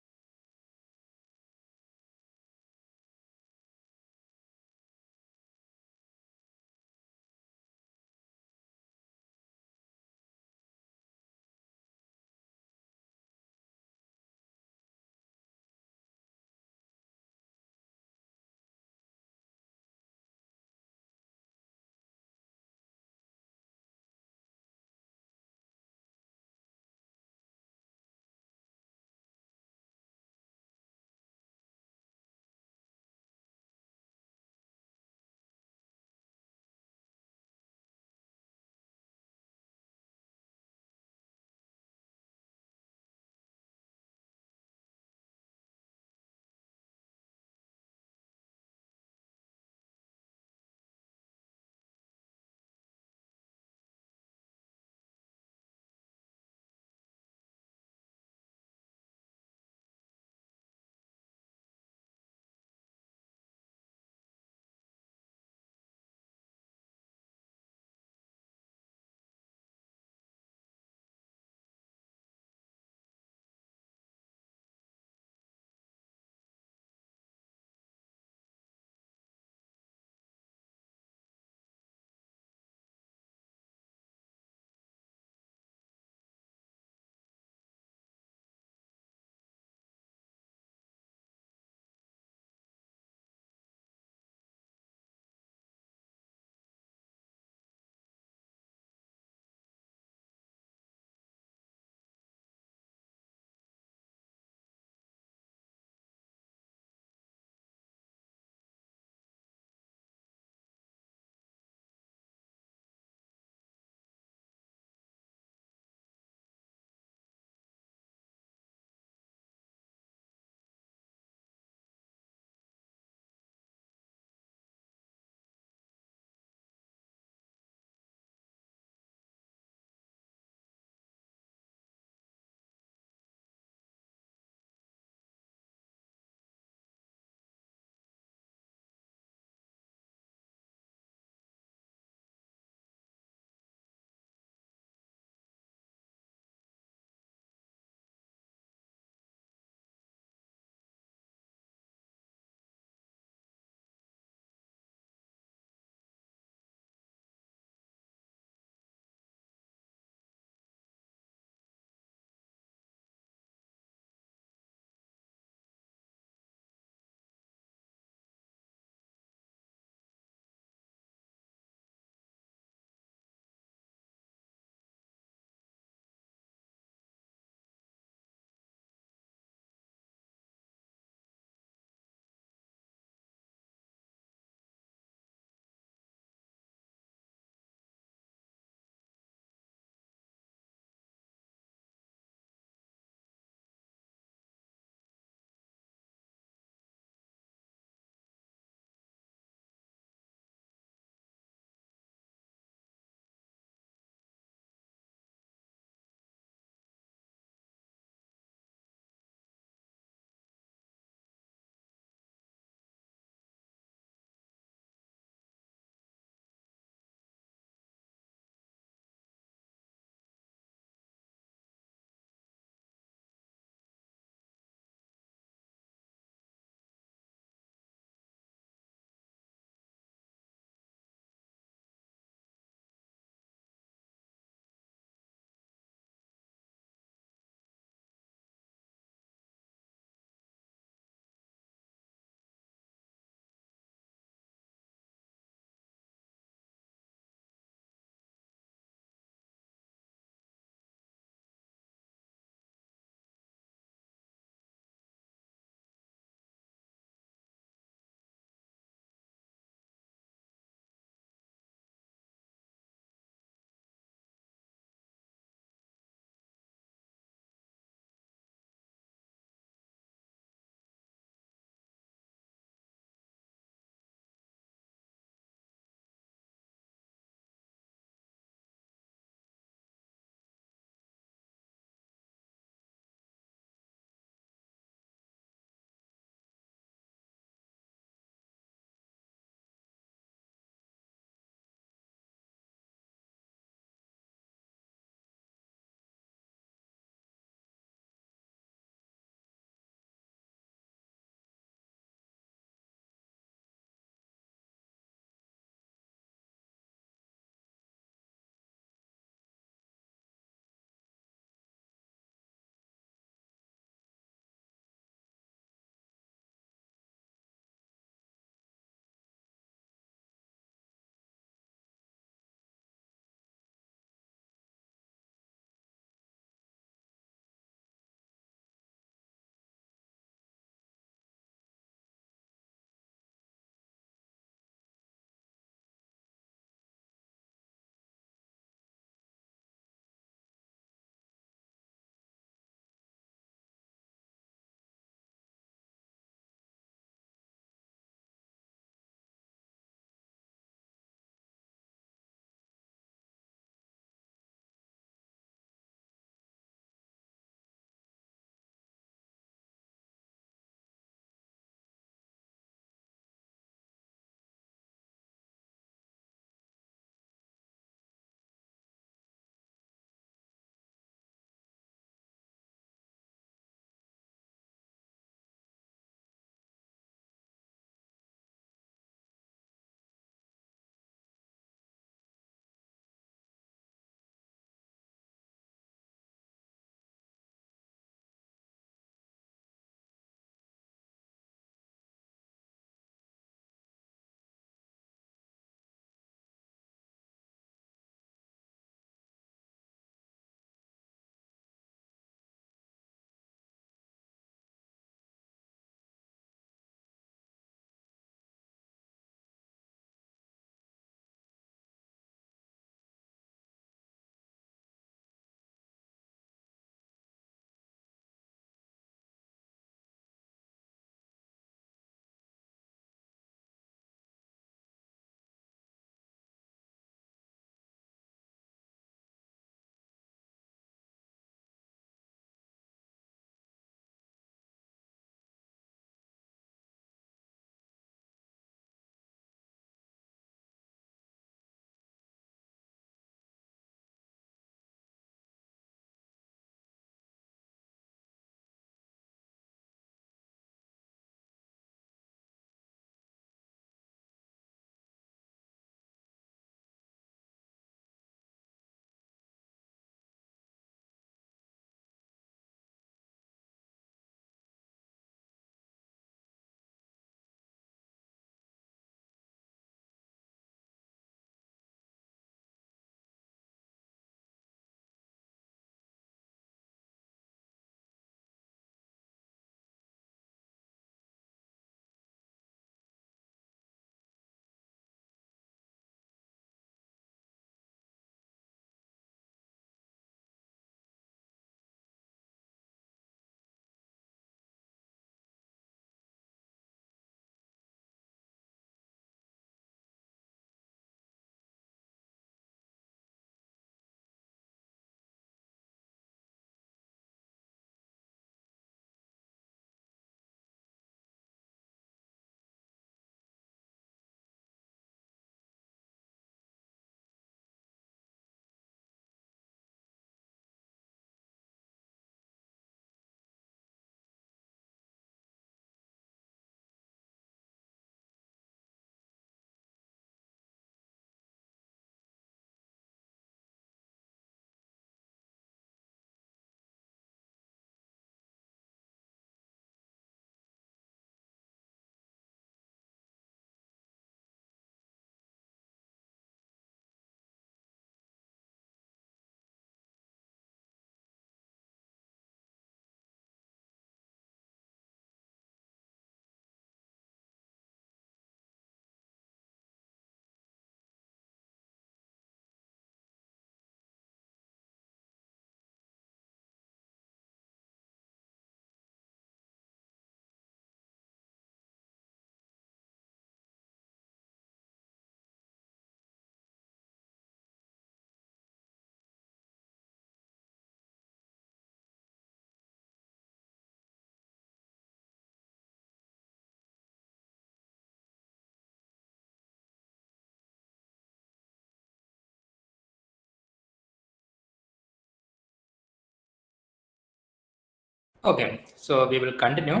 A: Okay, so we will continue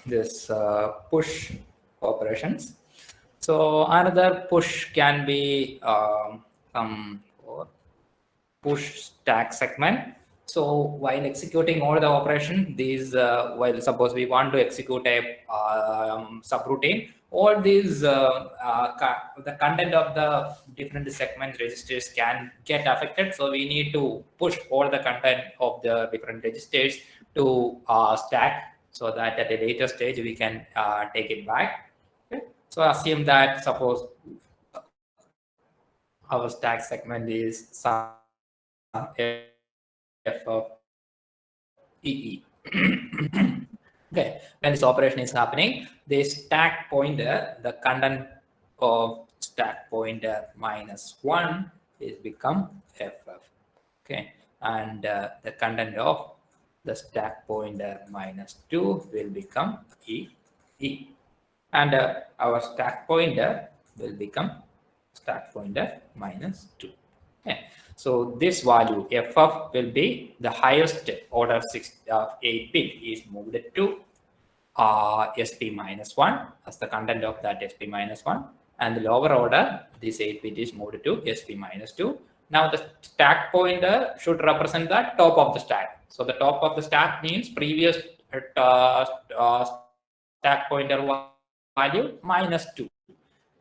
A: this push operations. So another push can be some or push stack segment. So while executing all the operation, these while suppose we want to execute a subroutine, all these the content of the different segment registers can get affected. So we need to push all the content of the different registers to stack, so that at a later stage we can take it back. Okay. So assume that suppose our stack segment is some f of EE. Okay, when this operation is happening, the stack pointer, the content of stack pointer -1 is become FF. Okay, and the content of the stack pointer -2 will become EE, and our stack pointer will become stack pointer -2. Okay. So this value ff will be the highest order 8 bit is moved to sp -1 as the content of that sp -1, and the lower order this 8 bit is moved to sp -2. Now the stack pointer should represent the top of the stack. So the top of the stack means previous stack pointer value -2,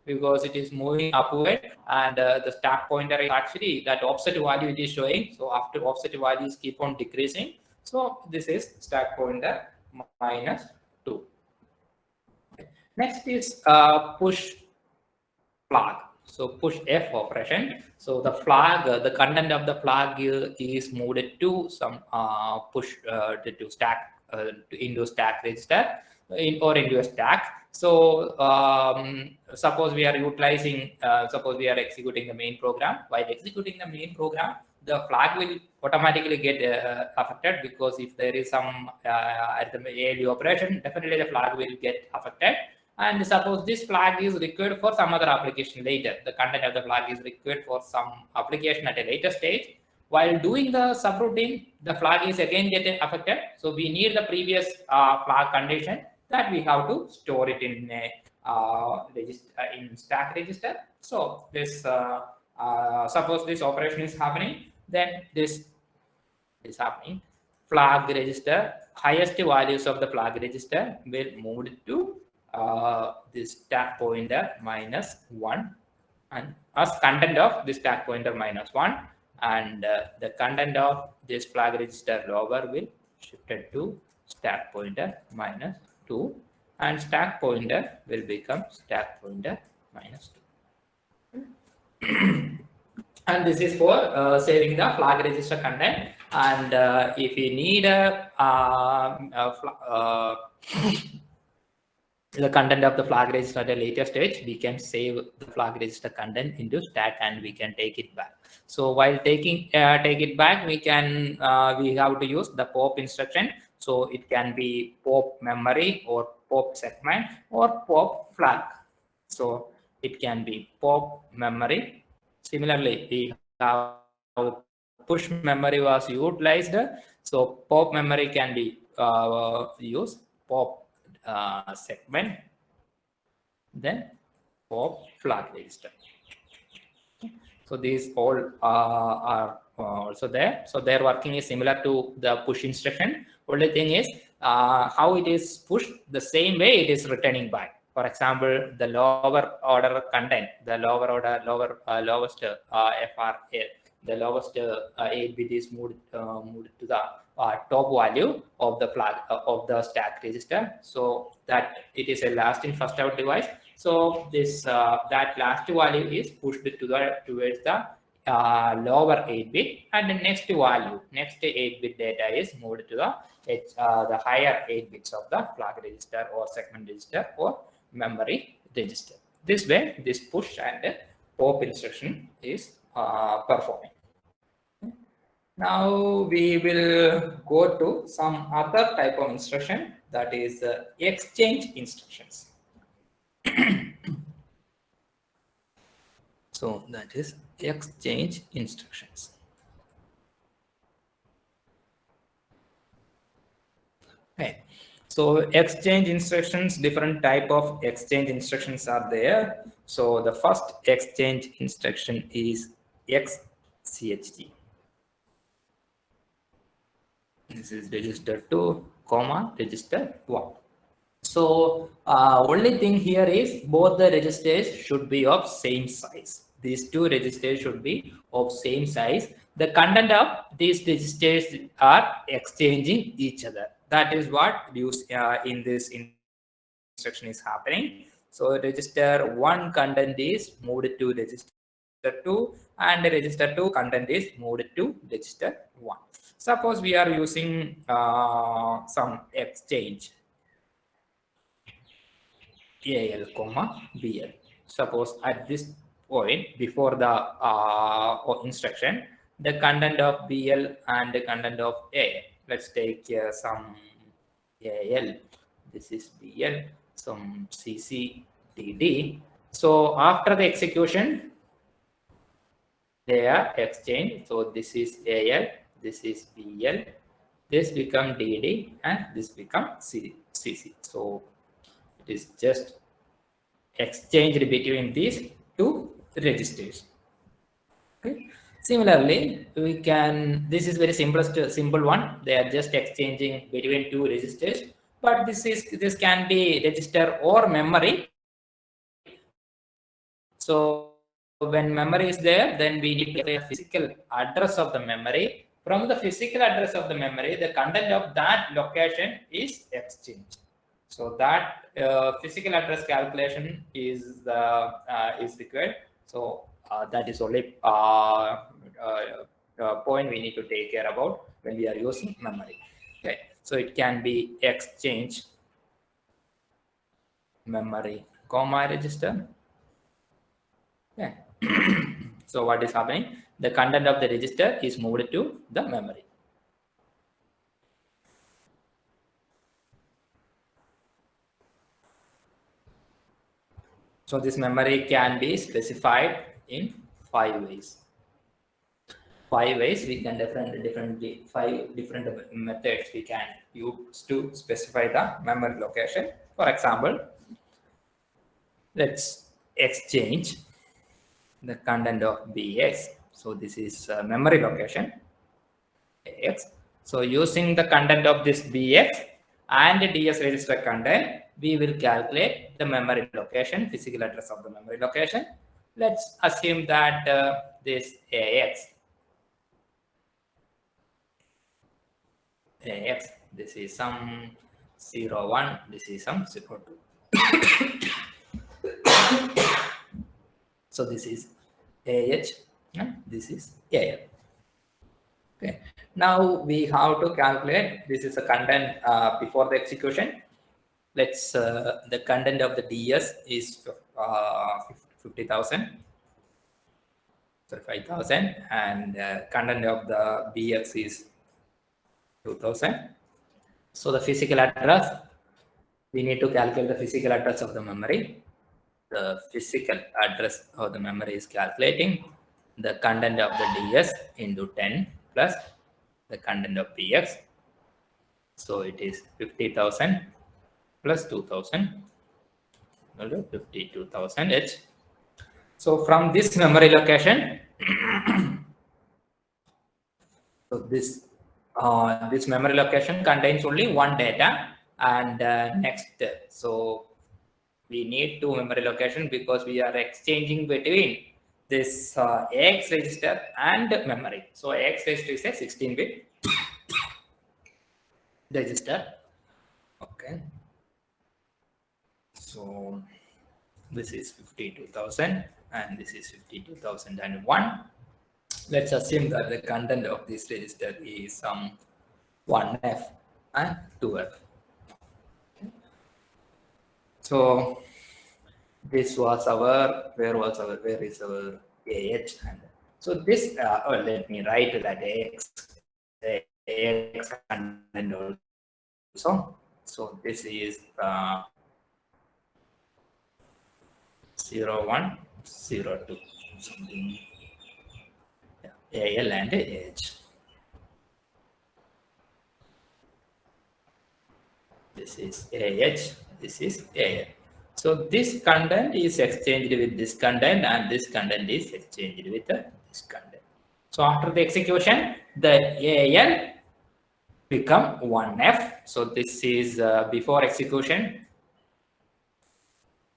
A: because it is moving upward, and the stack pointer is actually that offset value it is showing. So after offset values keep on decreasing, so this is stack pointer -2. Next is push flag. So push F operation. So the flag, the content of the flag is moved to some push to stack into stack register or into a stack. So suppose we are utilizing, suppose we are executing the main program. While executing the main program, the flag will automatically get affected, because if there is some at the ALU operation, definitely the flag will get affected. And suppose this flag is required for some other application later, the content of the flag is required for some application at a later stage. While doing the subroutine, the flag is again getting affected. So we need the previous flag condition that we have to store it in a in stack register. So this suppose this operation is happening, then this is happening. Flag register, highest values of the flag register will move to this stack pointer -1, and as content of this stack pointer -1, and the content of this flag register lower will shifted to stack pointer -2, and stack pointer will become stack pointer -2. And this is for saving the flag register content. And if we need the content of the flag register at a later stage, we can save the flag register content into stack and we can take it back. So while taking take it back, we can we have to use the pop instruction. So it can be pop memory or pop segment or pop flag. So it can be pop memory. Similarly, we have push memory was utilized. So pop memory can be used pop segment, then pop flag register. So these all are also there. So their working is similar to the push instruction. Only thing is how it is pushed, the same way it is returning back. For example, the lower order content, the lower order, lowest FRA, the lowest 8 bit is moved to the top value of the flag of the stack register, so that it is a last in first out device. So this that last value is pushed to the towards the lower 8 bit, and the next value, next 8 bit data is moved to the higher 8 bits of the flag register or segment register or memory register. This way, this push and pop instruction is performing. Now we will go to some other type of instruction, that is exchange instructions. So that is exchange instructions. So exchange instructions, different type of exchange instructions are there. So the first exchange instruction is XCHG. This is register 2, comma, register 1. So only thing here is both the registers should be of same size. These two registers should be of same size. The content of these registers are exchanging each other. That is what use in this instruction is happening. So register 1 content is moved to register 2, and register 2 content is moved to register 1. Suppose we are using some exchange AL, BL. Suppose at this point before the instruction, the content of BL and the content of AL. Let's take some AL. This is BL, some CC, DD. So after the execution, they are exchanged. So this is AL, this is BL, this become DD, and this become CC. So it is just exchanged between these two registers. Okay. Similarly, we can, this is very simple one. They are just exchanging between two registers, but this can be register or memory. So when memory is there, then we need to declare physical address of the memory. From the physical address of the memory, the content of that location is exchanged. So that physical address calculation is required. So that is only point we need to take care about when we are using memory. Okay, so it can be exchange memory comma register. Okay. So what is happening? The content of the register is moved to the memory. So this memory can be specified in 5 ways. 5 ways we can differently 5 different methods we can use to specify the memory location. For example, let's exchange the content of BX. So this is memory location X. So using the content of this BX and the DS register content, we will calculate the memory location, physical address of the memory location. Let's assume that this AX, this is some 01, this is some 02. So this is AH and this is AL. Okay. Now we have to calculate, this is the content before the execution. Let's the content of the DS is 50,000, 5,000, and content of the BX is 2,000. So the physical address, we need to calculate the physical address of the memory. The physical address of the memory is calculating the content of the DS into 10 plus the content of BX. So it is 50,000 plus 2,000, 52,000 H. So from this memory location, so this memory location contains only one data, and next, so we need two memory location because we are exchanging between this AX register and memory. So AX register is a 16-bit register. Okay. So this is 52,000 and this is 52,001. Let's assume that the content of this register is some 1F and 2F. So this was our, where is our AH? And so this, let me write that AX content also. So this is 01, 02, something, AL and AH. this is AH, this is AL. So this content is exchanged with this content and this content is exchanged with this content. So after the execution, the AL become 1F. So this is before execution.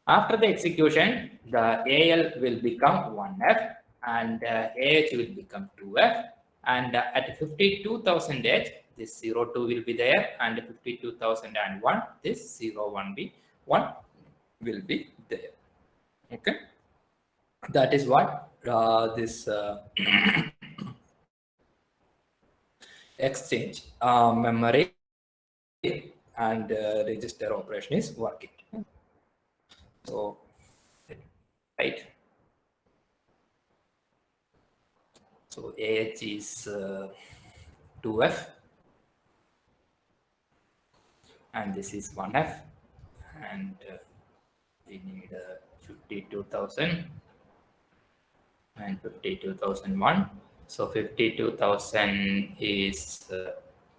A: After the execution, the AL will become 1F and AH will become 2F. And at 52,000H, this 02 will be there, and 52,001, this 01 will be there. Okay, that is what this exchange memory and register operation is working. So, right. So AH is 2F and this is 1F, and we need 52,000 and 52,001. So 52,000 is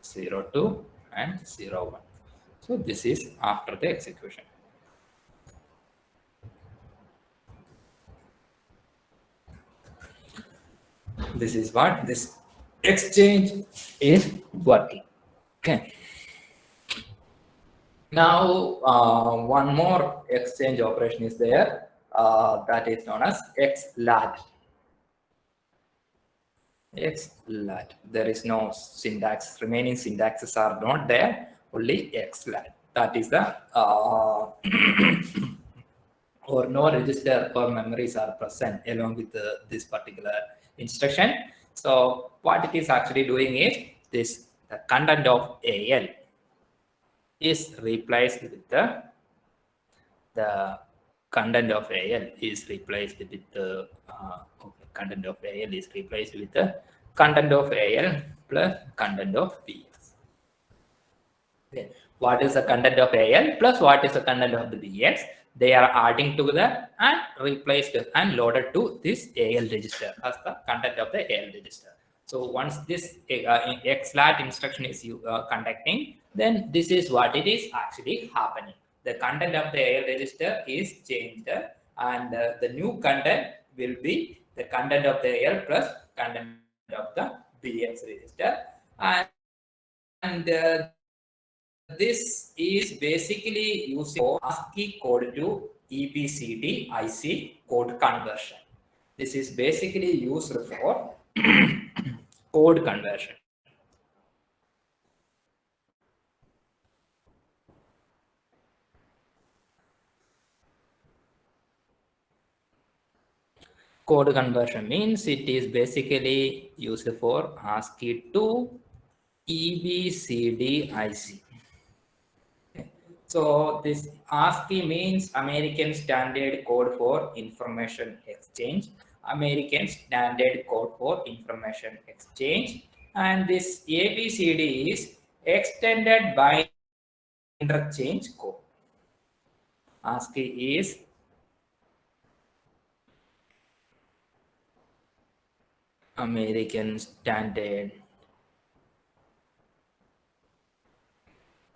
A: 02 and 01. So this is after the execution. This is what this exchange is working. Okay. Now, one more exchange operation is there that is known as XLAT. XLAT. There is no syntax. Remaining syntaxes are not there. Only XLAT. That is the or no register or memories are present along with this particular instruction. So what it is actually doing is this the content of AL is replaced with the content of AL is replaced with the content of AL is replaced with the content of AL plus content of BX. Okay. What is the content of AL plus what is the content of the BX? They are adding together and replaced and loaded to this AL register as the content of the AL register. So once this XLAT instruction is conducting, then this is what it is actually happening. The content of the AL register is changed, and the new content will be the content of the AL plus content of the BX register. And this is basically using ASCII code to EBCD IC code conversion. This is basically used for code conversion. Code conversion means it is basically used for ASCII to EBCD IC. So this ASCII means American Standard Code for Information Exchange. American Standard Code for Information Exchange. And this ABCD is Extended Binary Interchange Code. ASCII is American Standard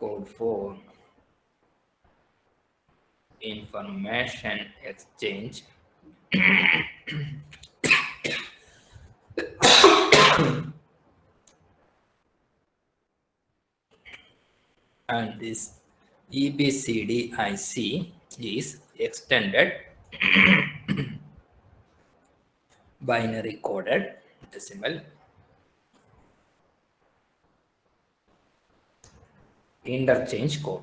A: Code for Information Exchange. And this EBCDIC is extended binary coded decimal interchange code.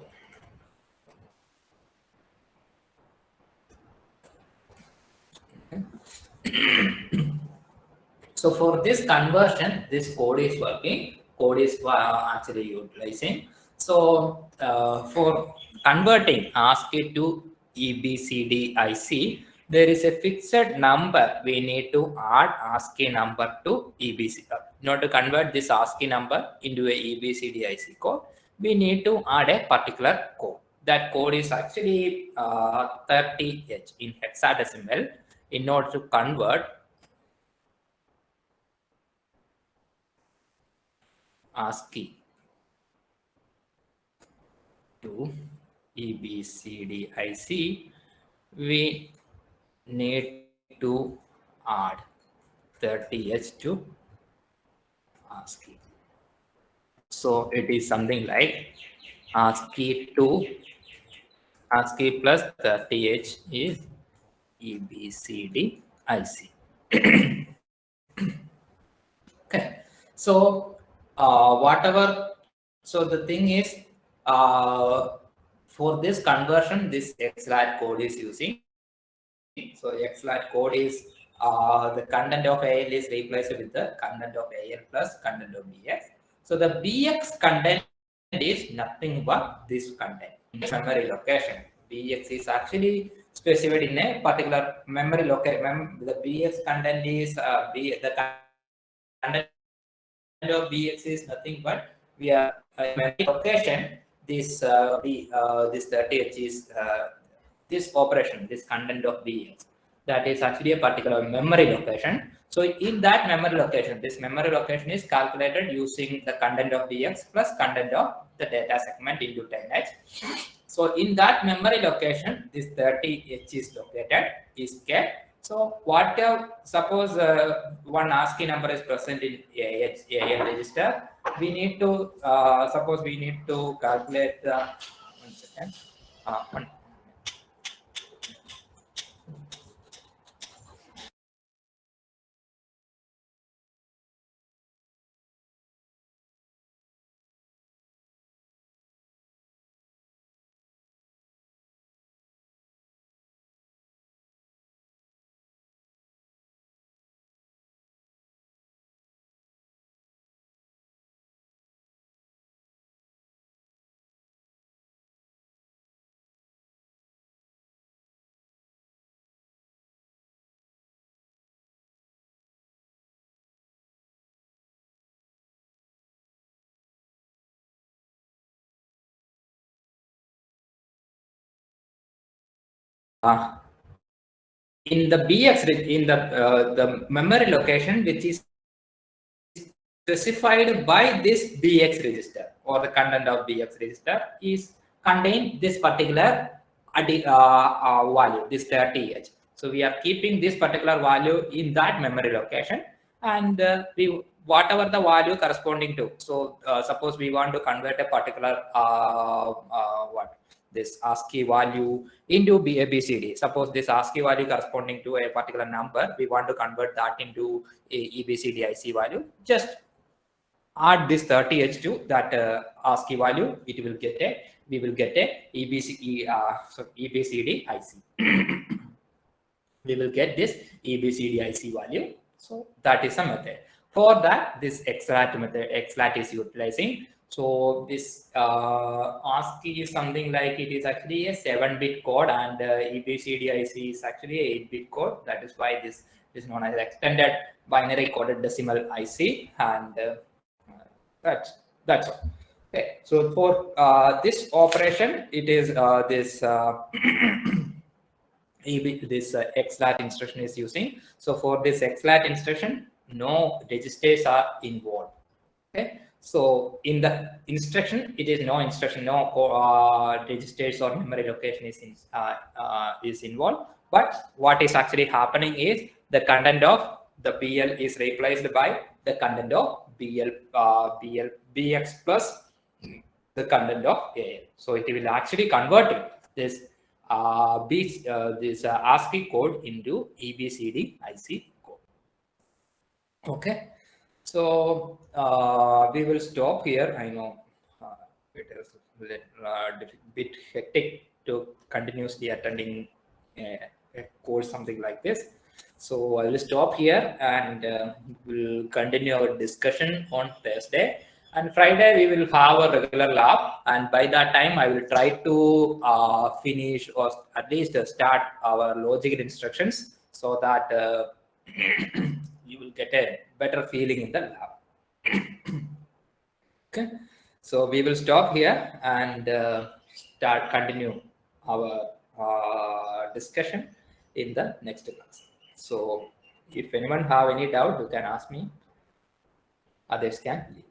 A: So for this conversion, this code is working. Code is actually utilizing. So for converting ASCII to EBCDIC, there is a fixed number we need to add ASCII number to EBC. In order to convert this ASCII number into a EBCDIC code, we need to add a particular code. That code is actually 30H in hexadecimal. In order to convert ASCII to EBCDIC, we need to add 30H to ASCII. So it is something like ASCII to ASCII plus 30H is EBCDIC. Okay. So so the thing is, for this conversion, this XLAT code is using. So XLAT code is the content of AL is replaced with the content of AL plus content of BX. So the BX content is nothing but this content in memory location. BX is actually specified in a particular memory location. The BX content is the content of BX is nothing but we are memory location. This 30H is this operation, this content of BX. That is actually a particular memory location. So in that memory location, this memory location is calculated using the content of BX plus content of the data segment into 10H. So in that memory location, this 30H is located, is kept. So suppose one ASCII number is present in AL register, we need to suppose we need to calculate the 1 second. One, in the BX in the memory location which is specified by this BX register or the content of BX register is contain this particular value, this 30H. So we are keeping this particular value in that memory location, and we whatever the value corresponding to. So suppose we want to convert a particular what this ASCII value into ABCD. Suppose this ASCII value corresponding to a particular number, we want to convert that into a EBCDIC value. Just add this 30H to that ASCII value. It will get a we will get a EBCDIC. We will get this EBCDIC value. So that is a method. For that, this XLAT method, XLAT is utilizing. So this ASCII is something like it is actually a 7-bit code, and EBCDIC is actually a 8-bit code. That is why this is known as extended binary coded decimal IC, and that's all. Okay. So for this operation, it is this. This XLAT instruction is using. So for this XLAT instruction, no registers are involved. Okay. So in the instruction, it is no instruction, no registers or memory location is involved. But what is actually happening is the content of the BL is replaced by the content of BX plus the content of AL. So it will actually convert this this ASCII code into EBCD IC code. Okay, so we will stop here. I know it is a bit hectic to continuously attending a course something like this. So I will stop here, and we'll continue our discussion on Thursday. And Friday we will have a regular lab, and by that time I will try to finish or at least start our logical instructions so that you will get a better feeling in the lab. Okay, so we will stop here and continue our discussion in the next class. So if anyone have any doubt, you can ask me. Others can leave.